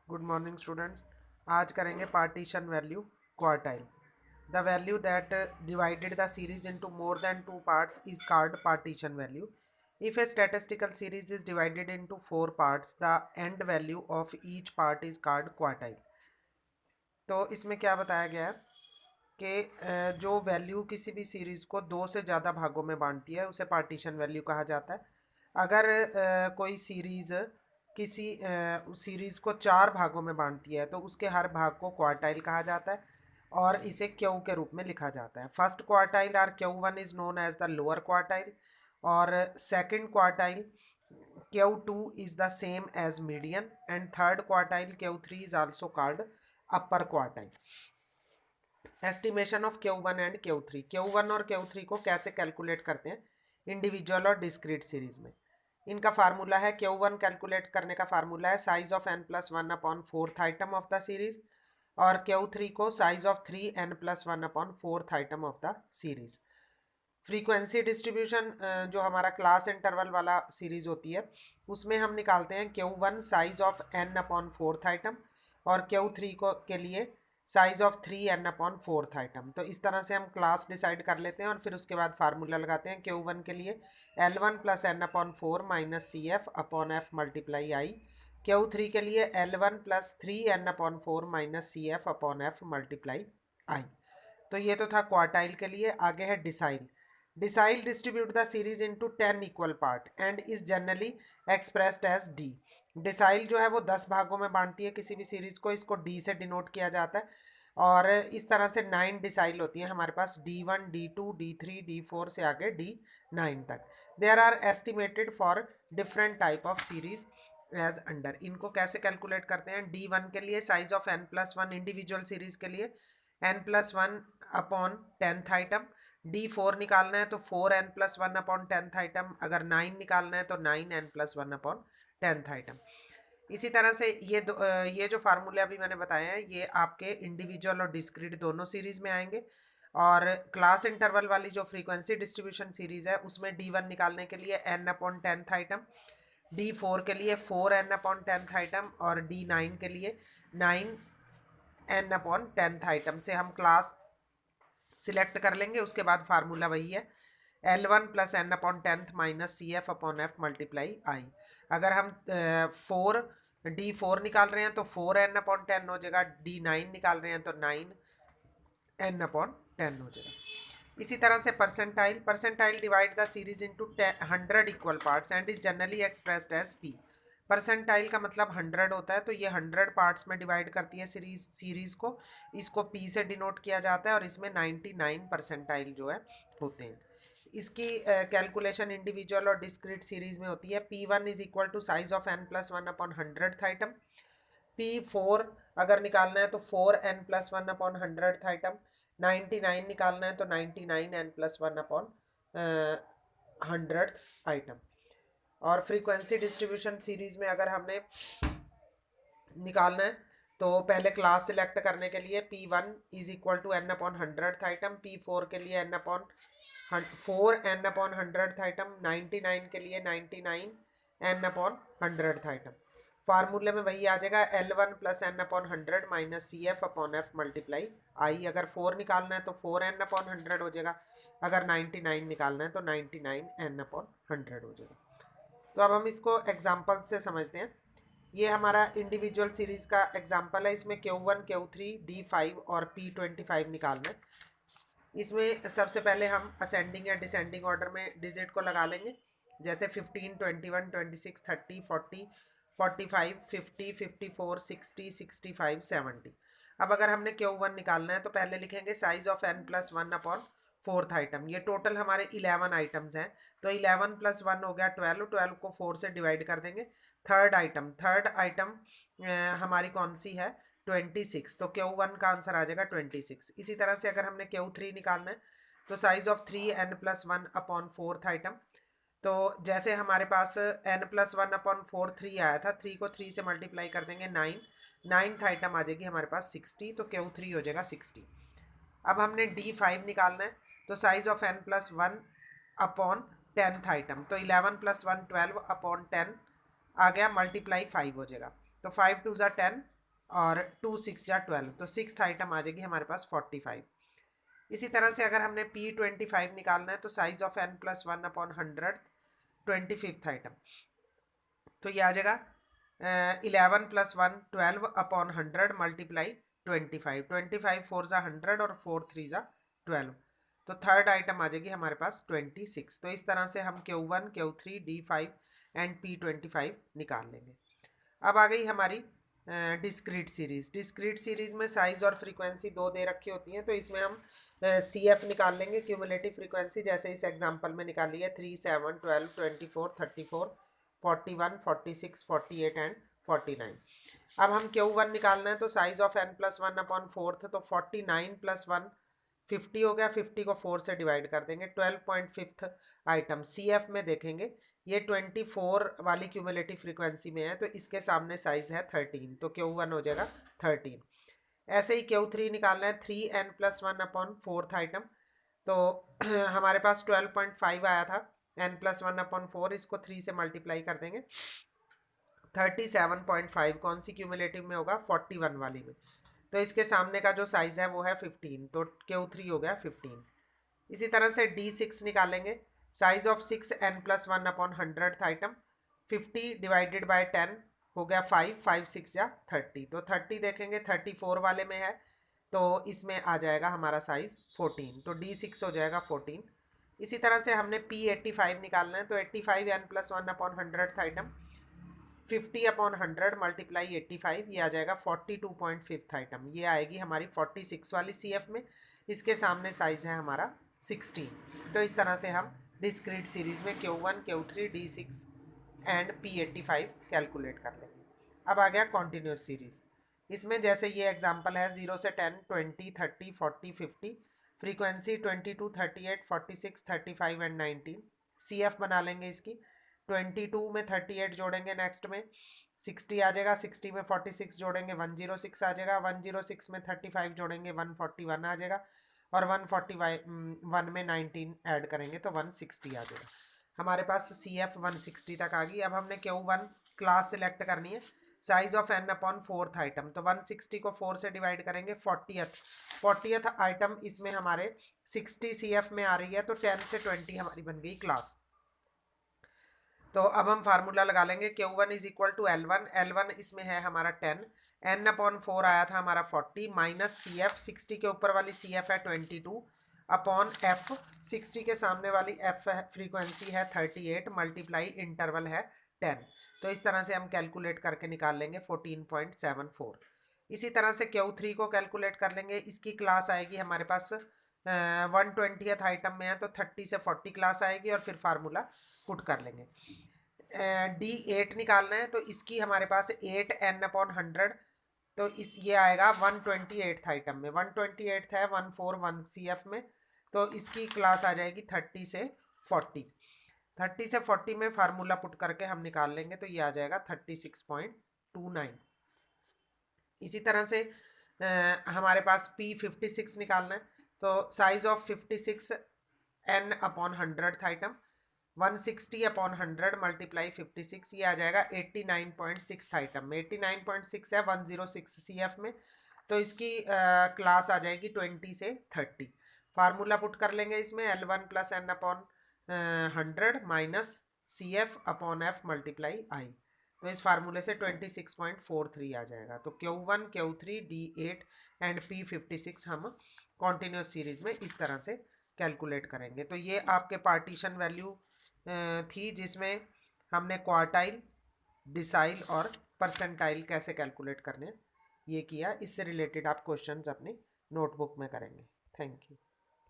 Good morning students. आज करेंगे partition value quartile. The value that divided the series into more than two parts is called partition value. If A statistical series is divided into four parts the end value of each part is called quartile. तो इसमें क्या बताया गया है कि जो value किसी भी सीरीज़ को दो से ज़्यादा भागों में बांटती है उसे पार्टीशन वैल्यू कहा जाता है। अगर कोई सीरीज़ किसी सीरीज़ को चार भागों में बांटती है तो उसके हर भाग को क्वार्टाइल कहा जाता है और इसे क्यू के रूप में लिखा जाता है। First quartile or Q1 is known as the lower quartile और second quartile Q2 is the same as median and third quartile Q3 is also called upper quartile. Estimation of Q1 and Q3। Q1 और Q3 को कैसे calculate करते हैं individual और discrete series में। इनका formula है Q1 कैलकुलेट करने का फार्मूला है size of n+1 upon fourth item of the series और Q3 को size of 3n+1 upon fourth item of the series. Frequency distribution जो हमारा क्लास इंटरवल वाला सीरीज होती है उसमें हम निकालते हैं Q1 size of n upon fourth item और Q3 को के लिए size of 3n upon fourth item. तो इस तरह से हम क्लास डिसाइड कर लेते हैं और फिर उसके बाद फार्मूला लगाते हैं Q1 के लिए L1 plus n upon four minus C F upon F multiply I. Q3 के लिए L1 plus 3n upon four minus C F upon F multiply I. तो ये तो था क्वार्टाइल के लिए। आगे है decile. Decile distribute the series into 10 equal part and is generally expressed as D. Decile जो है वो 10 भागों में बांटती है किसी भी सीरीज को, इसको डी से डिनोट किया जाता है और इस तरह से 9 डिसाइल होती है हमारे पास, D1 D2 D3 D4 से आगे D9 तक। There are estimated for different type of series as under. इनको कैसे कैलकुलेट करते हैं? D1 के लिए size of n+1 individual series के लिए n+1 upon 10th item. D4 निकालना है तो 4n+1 अपॉन 10th आइटम। अगर 9 निकालना है तो 9n+1 अपॉन 10th आइटम। इसी तरह से ये जो फार्मूले अभी मैंने बताए हैं ये आपके इंडिविजुअल और डिस्क्रीट दोनों सीरीज में आएंगे। और क्लास इंटरवल वाली जो फ्रीक्वेंसी डिस्ट्रीब्यूशन सीरीज है उसमें D1 निकालने के लिए n upon 10th item, D4 के लिए 4n अपॉन 10th आइटम और D9 के लिए 9n अपॉन 10th आइटम से हम क्लास सिलेक्ट कर लेंगे। उसके बाद फार्मूला वही है L1 plus N upon 10th minus C F upon F multiply I. अगर हम D4 निकाल रहे हैं तो 4n अपॉन 10 हो जाएगा, D9 निकाल रहे हैं तो 9n अपॉन 10 हो जाएगा। इसी तरह से percentile. Percentile divide the series into 100 equal parts and is generally expressed as P. Percentile का मतलब 100 होता है, तो ये 100 पार्ट्स में डिवाइड करती है सीरीज को। इसको पी से डिनोट किया जाता है और इसमें 99 परसेंटाइल जो है होते हैं। इसकी कैलकुलेशन इंडिविजुअल और डिस्क्रीट सीरीज में होती है। P1 is equal to size of n+1 upon 100th item. P4 अगर निकालना है तो 4n+1 अपॉन 100th आइटम। 99 निकालना है तो 99n+1 अपॉन 100th आइटम। और फ्रीक्वेंसी डिस्ट्रीब्यूशन सीरीज में अगर हमने निकालना है तो पहले क्लास सिलेक्ट करने के लिए P1 is equal to n upon 100th item, P4 के लिए n upon 4n upon 100th item, 99 के लिए 99n अपॉन 100th आइटम। फार्मूले में वही आ जाएगा L1 plus N upon 100 minus C F upon F multiply I. अगर 4 निकालना है तो 4n अपॉन 100 हो जाएगा, अगर 99 निकालना है तो 99n अपॉन 100 हो जाएगा। तो अब हम इसको एग्जाम्पल से समझते हैं। ये हमारा इंडिविजुअल सीरीज का एग्जाम्पल है। इसमें Q1 Q3 D5 और P25 निकालना है। इसमें सबसे पहले हम असेंडिंग या डिसेंडिंग ऑर्डर में डिजिट को लगा लेंगे, जैसे 15 21 26 30 40 45 50 54 60 65 70। अब अगर हमने Q1 निकालना है तो पहले लिखेंगे size of n+1 upon fourth item. ये टोटल हमारे 11 आइटम्स हैं, तो 11 प्लस 1 हो गया 12, 12 को 4 से डिवाइड कर देंगे। थर्ड आइटम हमारी कौन सी है? 26। तो Q1 का आंसर आ जाएगा 26। इसी तरह से अगर हमने Q3 निकालना है तो size of 3n+1 upon fourth item. तो जैसे हमारे पास n+1 अपॉन 3 आया था, 3 को 3 से मल्टीप्लाई कर देंगे 9, 9th आइटम आ जाएगी हमारे पास 60, तो Q3 हो जाएगा 60। अब हमने D5 निकालना है तो size of n+1 upon 10th item, तो 11 प्लस 1 12 अपॉन 10 आ गया, मल्टीप्लाई 5 हो जाएगा। तो 5 2 ज़ा 10, और 2 6 जा 12, तो सिक्स आइटम आ जाएगी हमारे पास 45। इसी तरह से अगर हमने P25 निकालना है तो size of n plus 1/100 25th item, तो ये आ जाएगा 11 प्लस 1 12/100 मल्टीप्लाई 25, 25 4 जा 100 और 4 3 जा 12, तो थर्ड आइटम आ जाएगी हमारे पास 26। तो इस तरह से हम Q1 Q3 D5 and P25 निकाल लेंगे। अब आ गई हमारी डिस्क्रीट सीरीज। डिस्क्रीट सीरीज में साइज और फ्रीक्वेंसी दो दे रखी होती हैं, तो इसमें हम CF निकाल लेंगे, क्यूमुलेटिव फ्रीक्वेंसी, जैसे इस एग्जांपल में निकाली है 3 7 12 24 34 41 46 48 एंड 49। अब हम Q1 निकालना है, तो साइज ऑफ n प्लस 1/4, तो 49 प्लस 1 50 हो गया, 50 को 4 से डिवाइड कर देंगे। 12.5 आइटम CF में देखेंगे, ये 24 वाली क्यूमुलेटिव फ्रीक्वेंसी में है, तो इसके सामने साइज है 13, तो Q1 हो जाएगा 13। ऐसे ही Q3 निकालना है, 3n प्लस 1/4 आइटम, तो हमारे पास 12.5 आया था, n प्लस 1/4, इसको 3 से मल्टीप्लाई कर देंगे, 37.5 कौन सी क्यूमुलेटिव में होगा, 41 वाली में, तो इसके सामने का जो साइज है वो है 15, तो Q3 हो गया 15। इसी तरह से D6 निकालेंगे, size of 6n plus 1/100 item, 50 divided by 10 हो गया 5, 5 6 जा 30, तो 30 देखेंगे 34 वाले में है, तो इसमें आ जाएगा हमारा साइज 14, तो D6 हो जाएगा 14। इसी तरह से हमने P85 निकालना है, तो 85n प्लस 1/100 आइटम, 50/100 मल्टीप्लाई 85, ये आ जाएगा 42.5 आइटम, ये आएगी हमारी 46 वाली CF में, इसके सामने साइज है हमारा 16। तो इस तरह से हम डिस्क्रीट सीरीज में Q1 Q3 D6 and P85 calculate कर लेंगे। अब आ गया कॉन्टिन्यूस सीरीज। इसमें जैसे ये एग्जांपल है 0 से 10 20 30 40 50, फ्रीक्वेंसी 22 38 46 35 एंड 19। CF बना लेंगे इसकी, 22 में 38 जोड़ेंगे, नेक्स्ट में 60 आ जाएगा, 60 में 46 जोड़ेंगे 106 आ जाएगा, 106 में 35 जोड़ेंगे 141 आ जाएगा, और 141 में 19 ऐड करेंगे तो 160 आ जाएगा। हमारे पास CF 160 तक आ गई। अब हमने Q1 क्लास सिलेक्ट करनी है, साइज ऑफ n/4 आइटम, तो 160 को 4 से डिवाइड करेंगे, 40th आइटम इसमें हमारे 60 CF में आ रही है, तो 10 से 20 हमारी बन गई क्लास। तो अब हम फार्मूला लगा लेंगे, Q1 is equal to L1, L1 इसमें है हमारा 10, n/4 आया था हमारा 40, माइनस CF, 60 के ऊपर वाली CF है 22 अपॉन F, 60 के सामने वाली F फ्रीक्वेंसी है 38 मल्टीप्लाई इंटरवल है 10। तो इस तरह से हम कैलकुलेट करके निकाल लेंगे 14.74। इसी तरह से Q3 को कैलकुलेट कर लेंगे, इसकी क्लास आएगी हमारे पास 120th आइटम में है, तो 30 से 40 क्लास आएगी, और फिर फार्मूला पुट कर लेंगे। D8 निकालना है, तो इसकी हमारे पास 8n/100, तो इस ये आएगा 128th आइटम में, 128th है 141 CF में, तो इसकी क्लास आ जाएगी 30 से 40। 30 से 40 में फार्मूला पुट करके हम निकाल लेंगे, तो ये आ जाएगा 36.29। इसी तरह से हमारे पास P56 निकालना है, तो size of 56 n/100 item, 160/100 multiply 56, ये आ जाएगा 89.6 आइटम में, 89.6 है 106 CF में, तो इसकी क्लास आ जाएगी 20 से 30। फार्मूला पुट कर लेंगे इसमें, L1 plus n/100 minus CF/F multiply I, तो इस फार्मूले से 26.43 आ जाएगा। तो Q1 Q3 D8 and P56 हम कॉन्टिन्यूस सीरीज में इस तरह से कैलकुलेट करेंगे। तो ये आपके पार्टीशन वैल्यू थी, जिसमें हमने क्वार्टाइल, डिसाइल और परसेंटाइल कैसे कैलकुलेट करने ये किया। इससे रिलेटेड आप क्वेश्चंस अपनी नोटबुक में करेंगे। Thank you.